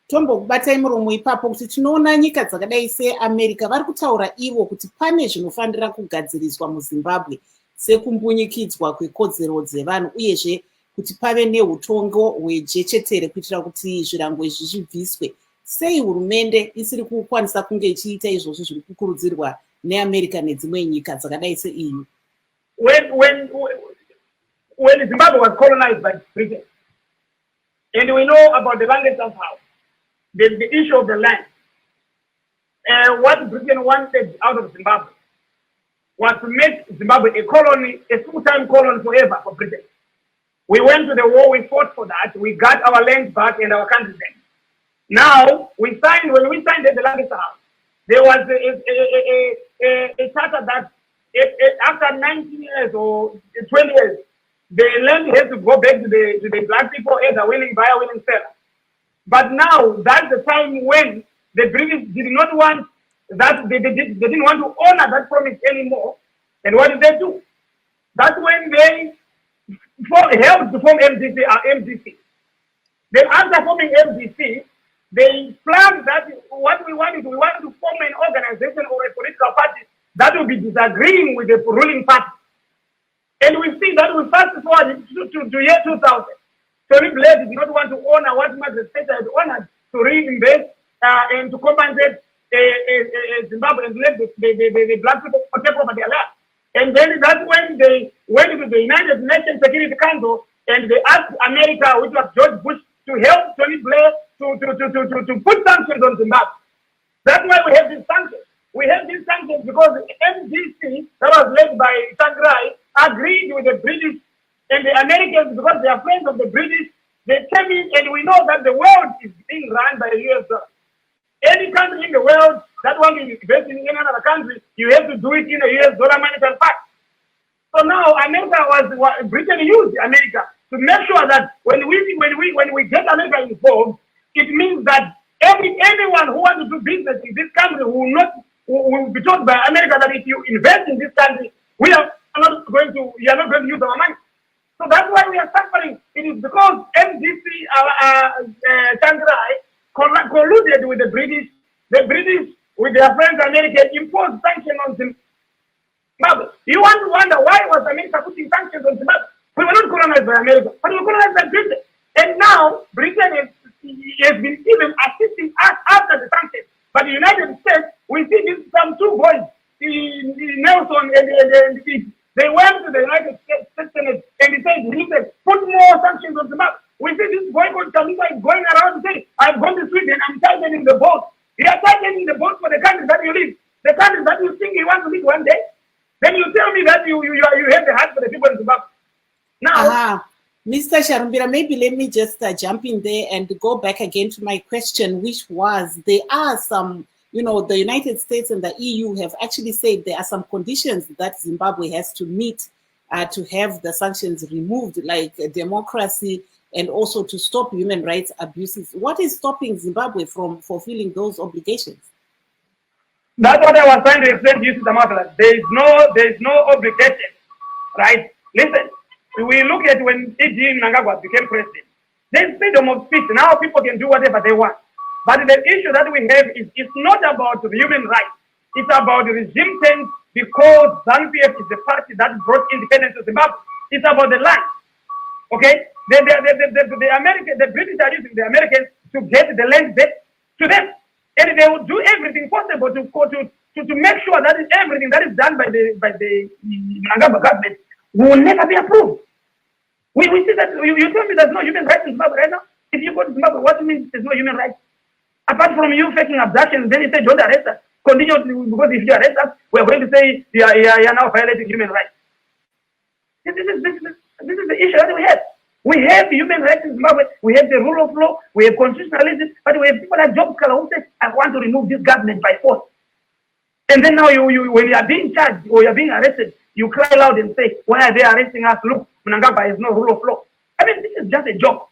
tombokubatai muromo ipapo kuti tinoona nyika dzakadai seAmerica vari kutaura ivo kuti pane zvinofanira kugadziriswa muZimbabwe sekumbunyikidzwa kwekodzero dzevanhu uyezve kuti pave neutongo hwejechetere kuitira kuti zvirango izvi zvibviswe. Sei hurumende isiri kukwanisa kunge ichiita izvozvo zviri kukurudzirwa neAmerica nedzimwe nyika dzakadai seEU? When Zimbabwe was colonized by Britain, and we know about the landless house, the issue of the land, what Britain wanted out of Zimbabwe was to make Zimbabwe a colony, a full-time colony forever for Britain. We went to the war, we fought for that, we got our land back and our country back. Now, when we signed the landless house, there was a charter that after 19 years or 20 years, the land has to go back to the black people as a willing buyer, willing seller. But now that's the time when the British did not want that, they didn't want to honor that promise anymore. And what did they do? That's when they helped to form MDC. Then after forming MDC, they planned that what we wanted to form an organization or a political party that will be disagreeing with the ruling party. And we see that we fast forward to year 2000. Tony Blair did not want to honor what Margaret Thatcher had honored to reinvest and to compensate Zimbabwe and let the black people take over their land. And then that's when they went to the United Nations Security Council and they asked America, which was George Bush, to help Tony Blair to put sanctions on Zimbabwe. That's why we have these sanctions. We have these sanctions because the MDC that was led by Tigray agreed with the British and the Americans because they are friends of the British. They came in and we know that the world is being run by the US dollar. Any country in the world that wants to invest in another country, you have to do it in a US dollar monetary pact. So now Britain used America to make sure that when we get America involved, it means that anyone who wants to do business in this country will be told by America that if you invest in this country, you are not going to use our money. So that's why we are suffering. It is because MDC, Tigray, colluded with the British. The British, with their friends America, imposed sanctions on Zimbabwe. You want to wonder why was America putting sanctions on Zimbabwe? We were not colonized by America, but we were colonized by Britain. And now Britain has been even assisting us after the sanctions. But the United States, we see some two boys, Nelson and they went to the United States Senate and they said, listen, put more sanctions on Zimbabwe. We see this boy called Kalisa is going around saying, I've gone to Sweden, I'm tightening the boat. You are tightening the boat for the country that you live, the country that you think you want to live one day. Then you tell me that you have the heart for the people in Zimbabwe. Now, Mr. Sharumbira, maybe let me just jump in there and go back again to my question, which was, there are some, the United States and the EU have actually said there are some conditions that Zimbabwe has to meet to have the sanctions removed, like democracy and also to stop human rights abuses. What is stopping Zimbabwe from fulfilling those obligations? That's what I was trying to explain to you, Sister. There is no obligation, right? Listen, we look at when E.G. Mnangagwa became president. There's freedom of speech. Now people can do whatever they want. But the issue that we have is it's not about the human rights. It's about the regime change because ZANU-PF is the party that brought independence to Zimbabwe. It's about the land. Okay? The British are using the Americans to get the land back to them. And they will do everything possible to make sure that everything that is done by the Mnangagwa government will never be approved. We see that you tell me there's no human rights in Zimbabwe right now. If you go to Zimbabwe, what do you mean there's no human rights? Apart from you faking abductions, then you say don't arrest us. Continue, because if you arrest us, we're going to say you are now violating human rights. This is the issue that we have. We have human rights in Zimbabwe, we have the rule of law, we have constitutionalism, but we have people like Job Kala who say, I want to remove this government by force. And then now when you are being charged or you are being arrested, you cry loud and say, why are they arresting us? Look, Mnangagwa has no rule of law. I mean, this is just a joke.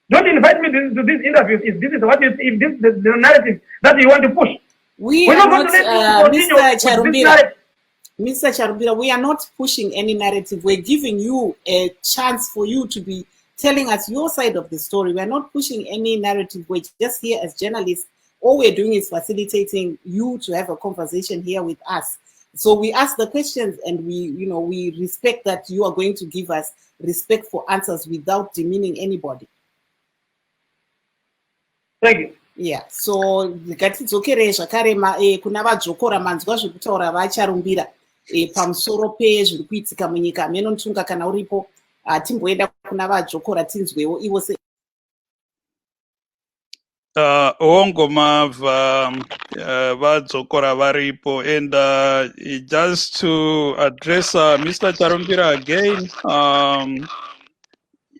Don't invite me to these interviews if this is what you, if this is the narrative that you want to push. We're not going to let you continue with this narrative. Mr. Charumbira, we are not pushing any narrative. We're giving you a chance for you to be telling us your side of the story. We're not pushing any narrative. We're just here as journalists. All we're doing is facilitating you to have a conversation here with us. So we ask the questions, and we respect that you are going to give us respectful answers without demeaning anybody. Thank you. Yeah, so ngatidzokere zvakare kuna vadzokora manzwa zvekutaura vacharumbira pamusoro pezviri kuitika munyika. Menotunga kana uripo timboenda kuna vadzokora tinzwewo ivo se ongomava vadzokora varipo. And just to address Mr. Charumbira again,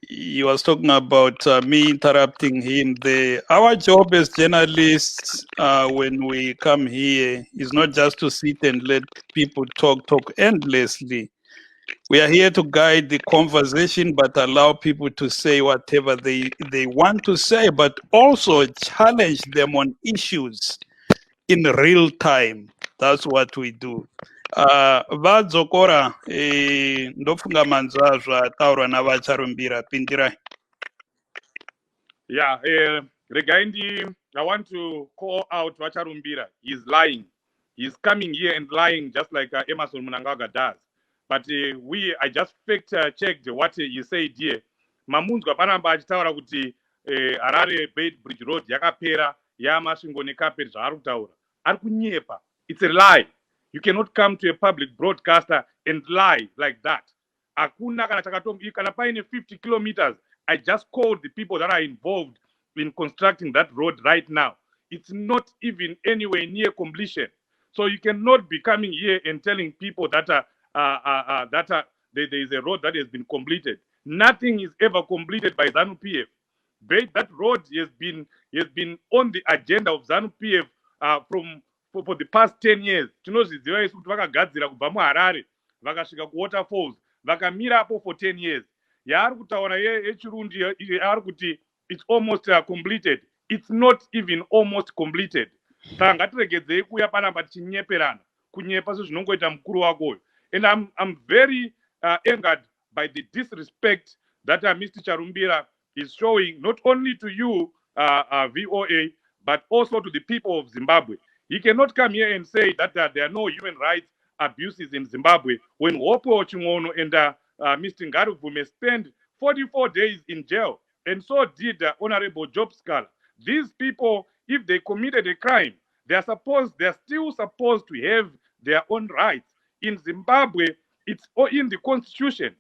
he was talking about me interrupting him there. Our job as journalists, when we come here, is not just to sit and let people talk endlessly. We are here to guide the conversation, but allow people to say whatever they want to say, but also challenge them on issues in real time. That's what we do. Vadzokora ndofunga manzwa zvataurwa navacharumbira, pindirai. Yeah, Regaindi, I want to call out Vacharumbira. He's lying. He's coming here and lying just like Emerson Mnangagwa does. But I just fact checked what he said here. Mamunzwa panamba achitaura kuti Harare Bait Bridge Road yakapera yamasvingo nekaperi zvaari kutaura. Ari kunyepa. It's a lie. You cannot come to a public broadcaster and lie like that. Hakuna kana paine 50 kilometers. I just called the people that are involved in constructing that road right now. It's not even anywhere near completion. So you cannot be coming here and telling people that there is a road that has been completed. Nothing is ever completed by ZANU-PF. That road has been on the agenda of ZANU-PF for the past 10 years. Tinozviziva isu kuti vakagadzira kubva muHarare vakasvika kuwaterfalls vakamirapo for 10 years. Yaari kutaura yechirundi yaari kuti it's almost completed. It's not even almost completed. Saka ngatiregedzei kuuya panapa tichinyeperana kunyepa sezvinongoita mukuru wakoyo. And I'm very angered by the disrespect that Mr. Charumbira is showing, not only to you, VOA, but also to the people of Zimbabwe. He cannot come here and say that there are no human rights abuses in Zimbabwe when Wopo Chingono and Mr. Ngaruvume spent 44 days in jail, and so did Honorable Job Scala. These people, if they committed a crime, they're still supposed to have their own rights. In Zimbabwe, it's in the constitution.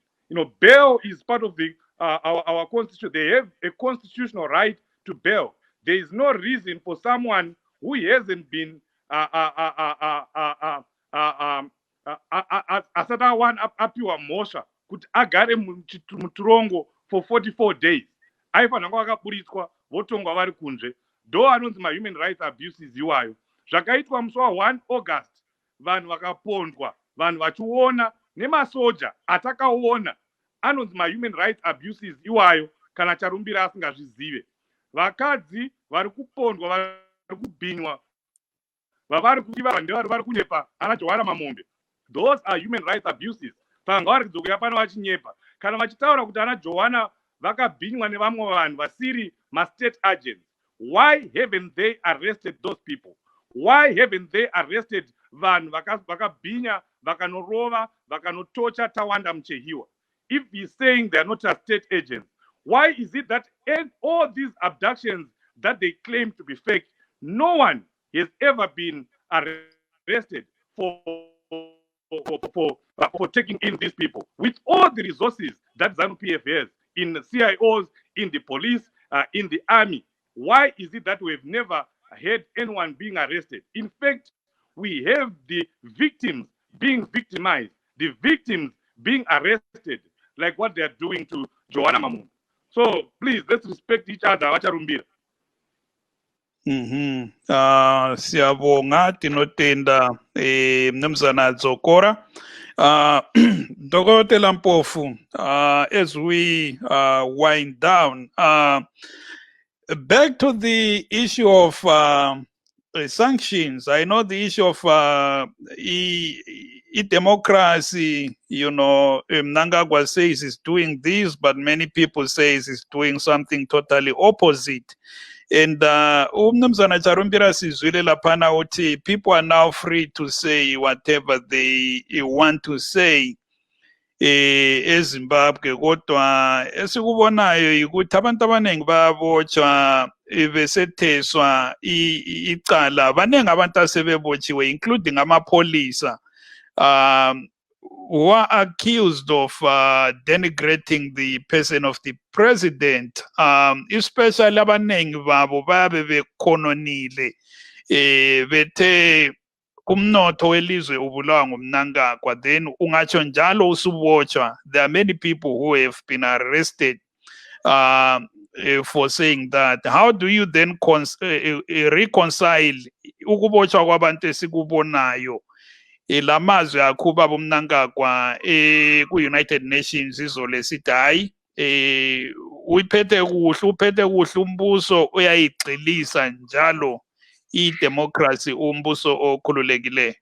Bail is part of the our constitution. They have a constitutional right to bail. There is no reason for someone who hasn't been asata one apiwa mosha kuti agare muturongo for 44 days. Aifanira kunge vakaburitswa votongwa vari kunze. Ndo anonzi human rights abuses iwayo. Zvakaitwa musi wa1 August vanhu vakapondwa, vanhu vachiona nemasoja atakaona, anonzi human rights abuses iwayo kana Charumbira asingazvizive. Vakadzi vari kupondwa, vari kubhinywa, vavari kuiva ndevari vari kunyepa ana Johanna Mamombe. Those are human rights abuses. Saka ngavarikidza kuuya pano vachinyepa kana vachitaura kuti ana Johanna vakabhinywa nevamwe vanhu vasiri ma-state agents. Why haven't they arrested those people? Why haven't they arrested vanhu vakabhinya, vakanorova, vakanotocha Tawanda Muchehiwa? If he's saying they are not a state agents, why is it that in all these abductions that they claim to be fake, no one has ever been arrested for taking in these people? With all the resources that ZANU-PF has in the CIOs, in the police, in the army, why is it that we've never had anyone being arrested? In fact, we have the victims being victimized, the victims being arrested, like what they are doing to Johanna Mamombe. So please, let's respect each other, Vacharumbira. Siyabonga tinotenda mnumzana Dzokora. Dr. Mpofu, as we wind down, back to the issue of sanctions. I know the issue of democracy, you know, Mnangagwa says is doing this, but many people say is doing something totally opposite. And umnumzana Charumbira sizwile lapana uthi people are now free to say whatever they want to say eZimbabwe, kodwa esikubonayo ukuthi abantu abaningi bayabotshwa besetheswa icala. Baningi abantu asebebotshiwe including amapholisa who are accused of denigrating the person of the president, especially abaningi babo babe bekhononile bethe umnotho welizwe ubulawa ngumnankagwa, then ungatsho njalo usubotshwa. There are many people who have been arrested for saying that. How do you then reconcile ukubotshwa kwabantu esikubonayo lamazwi akhuba bomnankagwa ku-United Nations izolo sithi hayi uphethe kuhle umbuso uyayigxilisa njalo i-democracy umbuso okhululekileyo?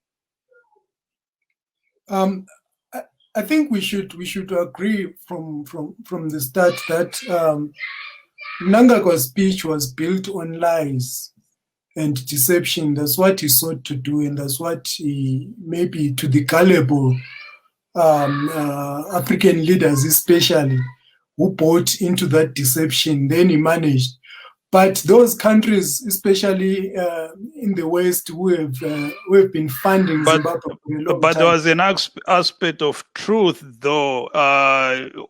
I think we should agree from the start that Mnangagwa's speech was built on lies and deception. That's what he sought to do, and that's what he, maybe to the gullible African leaders especially, who bought into that deception, then he managed. But those countries, especially in the West, who have been funding Zimbabwe for a long but time. there was an aspect of truth, though,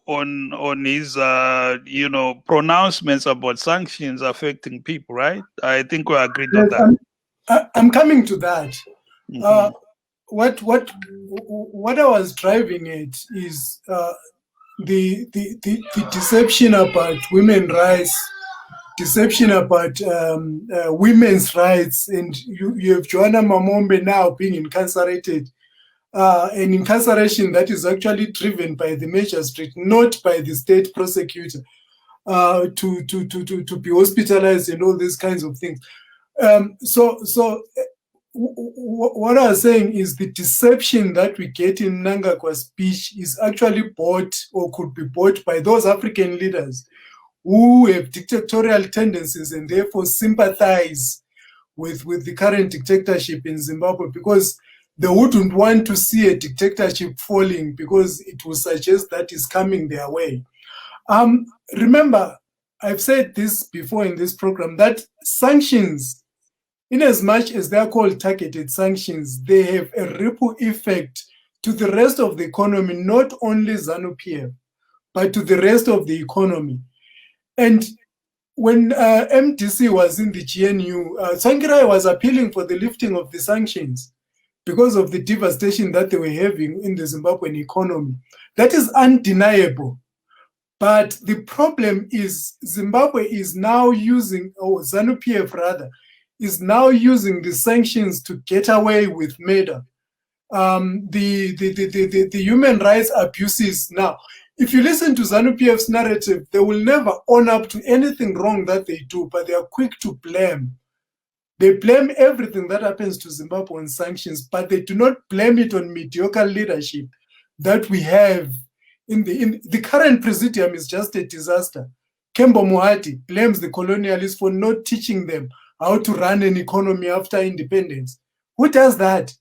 on his, you know, pronouncements about sanctions affecting people, right? I think we agreed on that. I'm coming to that. What I was driving at is the deception about women's rights, deception about women's rights, and you have Joanna Mamombe now being incarcerated, an incarceration that is actually driven by the magistrate, not by the state prosecutor, to be hospitalized and all these kinds of things. What I was saying is the deception that we get in Mnangagwa's speech is actually bought or could be bought by those African leaders who have dictatorial tendencies and therefore sympathize with the current dictatorship in Zimbabwe, because they wouldn't want to see a dictatorship falling because it will suggest that is coming their way. Remember, I've said this before in this program, that sanctions, in as much as they are called targeted sanctions, they have a ripple effect to the rest of the economy, not only ZANU-PF, but to the rest of the economy. And when MDC was in the GNU, Tsvangirai was appealing for the lifting of the sanctions because of the devastation that they were having in the Zimbabwean economy. That is undeniable. But the problem is Zimbabwe is now using, or ZANU-PF rather, is now using the sanctions to get away with murder. The human rights abuses now. If you listen to ZANU-PF's narrative, they will never own up to anything wrong that they do, but they are quick to blame. They blame everything that happens to Zimbabwe on sanctions, but they do not blame it on mediocre leadership that we have. In the current presidium is just a disaster. Kembo Mohati blames the colonialists for not teaching them how to run an economy after independence. Who does that?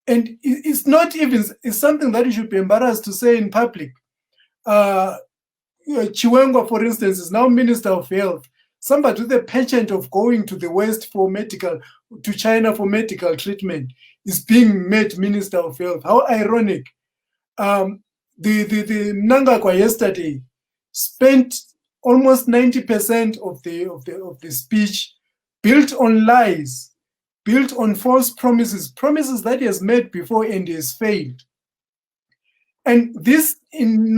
And it's not even, it's something that you should be embarrassed to say in public. Chiwenga, for instance, is now Minister of Health. Somebody with a penchant of going to the West for medical, to China for medical treatment, is being made Minister of Health. How ironic. The Mnangagwa yesterday spent almost 90% of the speech built on lies, built on false promises that he has made before and he has failed. And this in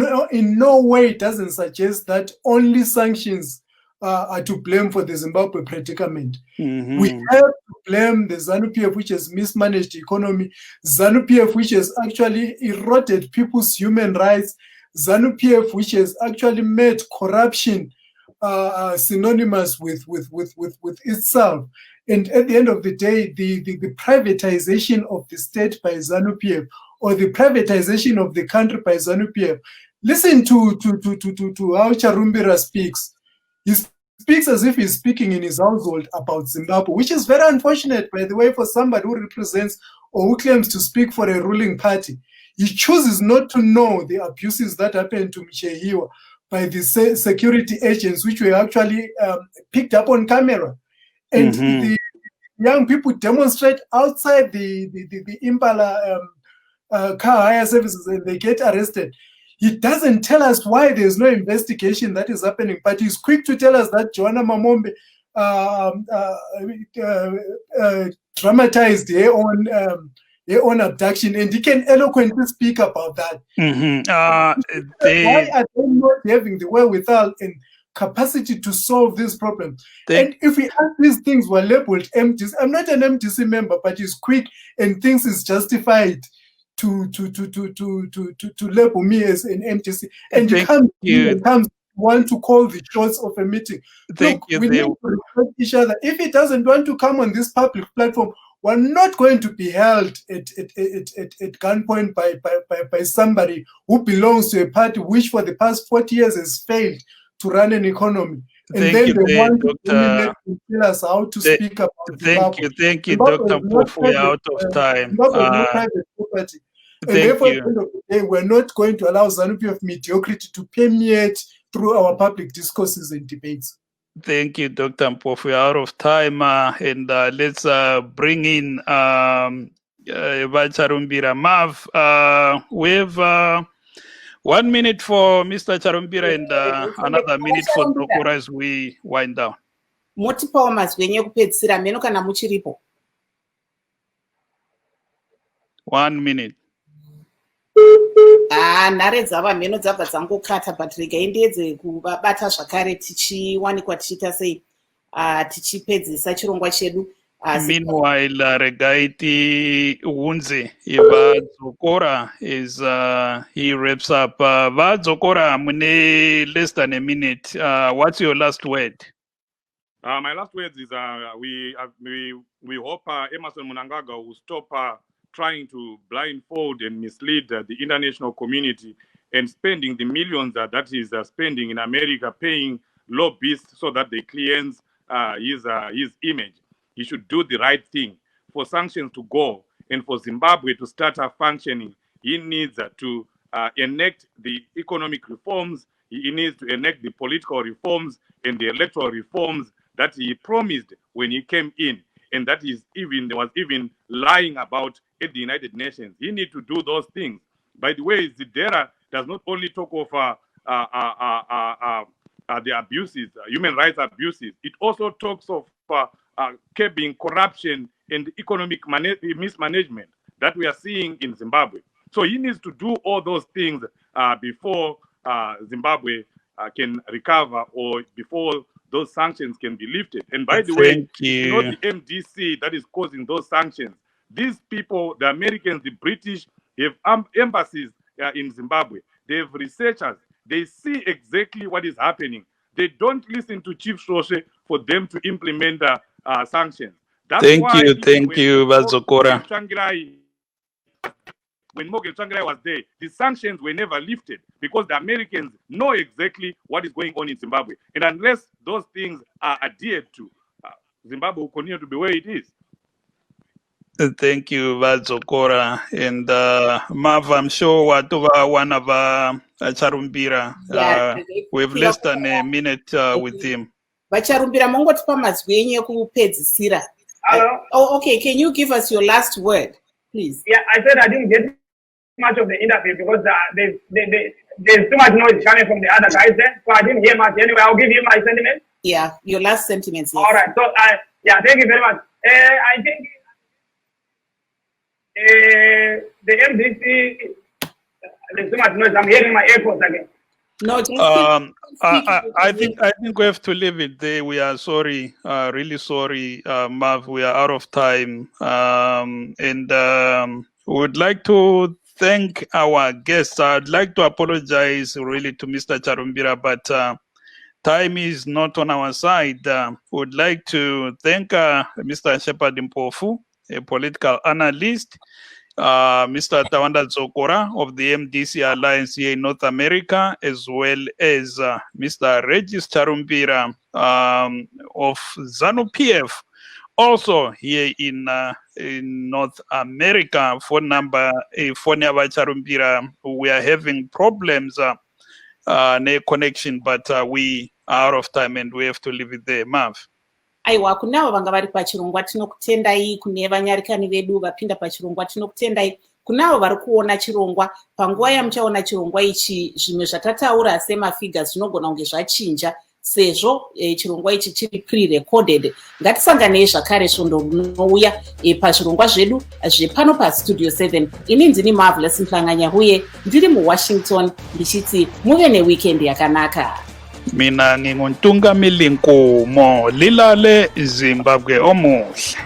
no way doesn't suggest that only sanctions are to blame for the Zimbabwe predicament. Mm-hmm. We have to blame the ZANU-PF, which has mismanaged the economy, ZANU-PF, which has actually eroded people's human rights, ZANU-PF, which has actually made corruption synonymous with itself. And at the end of the day, the privatization of the state by ZANU-PF, or the privatization of the country by ZANU-PF. Listen to how Charumbira speaks. He speaks as if he's speaking in his household about Zimbabwe, which is very unfortunate, by the way, for somebody who represents or who claims to speak for a ruling party. He chooses not to know the abuses that happened to Mchehiwa by the security agents, which were actually picked up on camera. And the young people demonstrate outside the Impala car hire services, and they get arrested. He doesn't tell us why there's no investigation that is happening, but he's quick to tell us that Joanna Mamombe dramatized her own abduction, and he can eloquently speak about that. Why are they not having the wherewithal and capacity to solve this problem? And if we ask these things were labeled MTC, I'm not an MTC member, but he's quick and thinks it's justified to label me as an MTC, and he comes want to call the shots of a meeting. Look, we need to respect each other. If he doesn't want to come on this public platform, we're not going to be held at gunpoint by somebody who belongs to a party which for the past 40 years has failed to run an economy. And then they want to dominate and tell us how to speak about Zimbabwe. Thank you, Dr. Pofu. We're out of time. No private property. And therefore, at the end of the day, we're not going to allow ZANU-PF mediocrity to permeate through our public discourses and debates. Thank you, Dr. Mpofu. We're out of time, and let's bring in Charumbira. Mav, we have 1 minute for Mr. Charumbira and another minute for Dokura as we wind down. Motipawo mazwenye kupedzisira meno kana muchiripo. 1 minute. Nhare dzava mheno dzabva dzangokata, but regai ndiedze kuvabata zvakare tichiwanikwa tichiita sei tichipedzisa chirongwa chedu. Meanwhile, regai tiunze Vadzokora is he wraps up. Vadzokora, mune less than a minute. What's your last word? My last words is we hope Emmerson Mnangagwa will stop trying to blindfold and mislead the international community and spending the millions that he's spending in America, paying lobbyists so that they cleanse his image. He should do the right thing. For sanctions to go and for Zimbabwe to start functioning, he needs to enact the economic reforms, he needs to enact the political reforms and the electoral reforms that he promised when he came in, and that is was even lying about at the United Nations. He needs to do those things. By the way, Zidera does not only talk of the abuses, human rights abuses. It also talks of curbing corruption and economic mismanagement that we are seeing in Zimbabwe. So he needs to do all those things before Zimbabwe can recover, or before those sanctions can be lifted. And by the way, you know, the MDC that is causing those sanctions, these people, the Americans, the British, have embassies in Zimbabwe. They have researchers. They see exactly what is happening. They don't listen to Chief Shoshe for them to implement sanctions. That's thank you, Vadzokora. When Morgan Tsvangirai was there, the sanctions were never lifted because the Americans know exactly what is going on in Zimbabwe. And unless those things are adhered to, Zimbabwe will continue to be where it is. Thank you, Vadzokora. And Mav, I'm sure whatever one of Charumbira, we have less than a minute with him. Vacharumbira, mongotipa mazwi enyu ekupedzisira. Oh, okay. Can you give us your last word, please? Yeah, I said I didn't get much of the interview because there's too much noise coming from the other guys there, so I didn't hear much. Anyway, I'll give you my sentiments. Yeah, your last sentiments. Yes. All right. So, yeah, thank you very much. I think the MDC, there's too much noise. I'm hearing my echoes again. No, just I think we have to leave it there. We are sorry, really sorry, Mav. We are out of time, and we would like to thank our guests. I'd like to apologize really to Mr. Charumbira, but time is not on our side. Would like to thank Mr. Shepard Mpofu, a political analyst. Mr. Tawanda Zokora of the MDC Alliance here in North America, as well as Mr. Regis Charumbira of ZANU-PF, also here in North America. Phone number Charumbira. We are having problems connection, but we are out of time and we have to leave it there. Mav. Aiwa, kunavo vanga vari pachirongwa tinokutendai, kune vanyarikani vedu vapinda pachirongwa tinokutendai, kunavo vari kuona chirongwa panguva yamuchaona chirongwa ichi zvimwe zvatataura semafigures zvinogona kunge zvachinja sezvo chirongwa ichi chiri pre-recorded. Ngatisanganei zvakare svondo rinouya pazvirongwa zvedu zvepano pastudio 7. Ini ndini Marvelous Mhlanganya uye ndiri muWashington ndichiti muve neweekend yakanaka. Mina nginguntunga milinkomo lilale Zimbabwe omuhle.